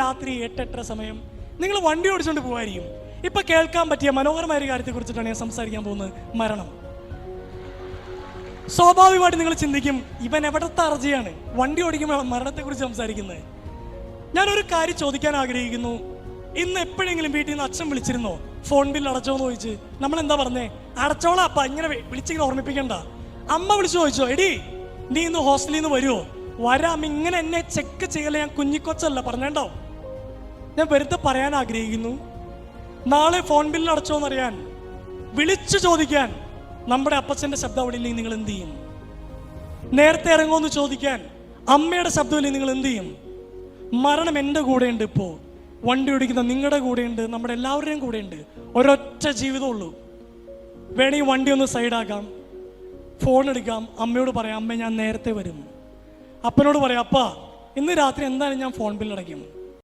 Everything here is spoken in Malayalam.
രാത്രി 8-8:30 സമയം നിങ്ങൾ വണ്ടി ഓടിച്ചുകൊണ്ട് പോകായിരിക്കും. ഇപ്പൊ കേൾക്കാൻ പറ്റിയ മനോഹരമായ ഒരു കാര്യത്തെ കുറിച്ചിട്ടാണ് ഞാൻ സംസാരിക്കാൻ പോകുന്നത്, മരണം. സ്വാഭാവികമായിട്ട് നിങ്ങൾ ചിന്തിക്കും, ഇവൻ എവിടത്തെ അർജിയാണ് വണ്ടി ഓടിക്കുമ്പോൾ മരണത്തെ കുറിച്ച് സംസാരിക്കുന്നത്. ഞാനൊരു കാര്യം ചോദിക്കാൻ ആഗ്രഹിക്കുന്നു. ഇന്ന് എപ്പോഴെങ്കിലും വീട്ടിൽ നിന്ന് അച്ഛൻ വിളിച്ചിരുന്നോ, ഫോൺ ബില്ല് അടച്ചോന്ന് ചോദിച്ച്? നമ്മൾ എന്താ പറഞ്ഞേ? അടച്ചോളാം അപ്പ, ഇങ്ങനെ വിളിച്ചിങ്ങനെ ഓർമ്മിപ്പിക്കണ്ട. അമ്മ വിളിച്ചു ചോദിച്ചോ, എടി നീ ഇന്ന് ഹോസ്റ്റലിൽ നിന്ന് വരുമോ? വരാം, ഇങ്ങനെ എന്നെ ചെക്ക് ചെയ്യല, ഞാൻ കുഞ്ഞിക്കൊച്ചല്ല, പറഞ്ഞേണ്ടോ? ഞാൻ വെറുതെ പറയാൻ ആഗ്രഹിക്കുന്നു, നാളെ ഫോൺ ബില്ല് അടച്ചോന്നറിയാൻ, വിളിച്ചു ചോദിക്കാൻ നമ്മുടെ അപ്പച്ചന്റെ ശബ്ദം അവിടെ ഇല്ലെങ്കിൽ നിങ്ങൾ എന്ത് ചെയ്യും? നേരത്തെ ഇറങ്ങുമെന്ന് ചോദിക്കാൻ അമ്മയുടെ ശബ്ദമില്ലെങ്കിൽ നിങ്ങൾ എന്ത് ചെയ്യും? മരണം എൻ്റെ കൂടെയുണ്ട്. ഇപ്പോൾ വണ്ടി ഓടിക്കുന്ന നിങ്ങളുടെ കൂടെയുണ്ട്, നമ്മുടെ എല്ലാവരുടെയും കൂടെയുണ്ട്. ഒരൊറ്റ ജീവിതമുള്ളൂ. വേണമെങ്കിൽ വണ്ടി ഒന്ന് സൈഡാക്കാം, ഫോൺ എടുക്കാം, അമ്മയോട് പറയാം, അമ്മ ഞാൻ നേരത്തെ വരും. അപ്പനോട് പറയാം, അപ്പ ഇന്ന് രാത്രി എന്തായാലും ഞാൻ ഫോൺ ബില്ല് അടയ്ക്കും.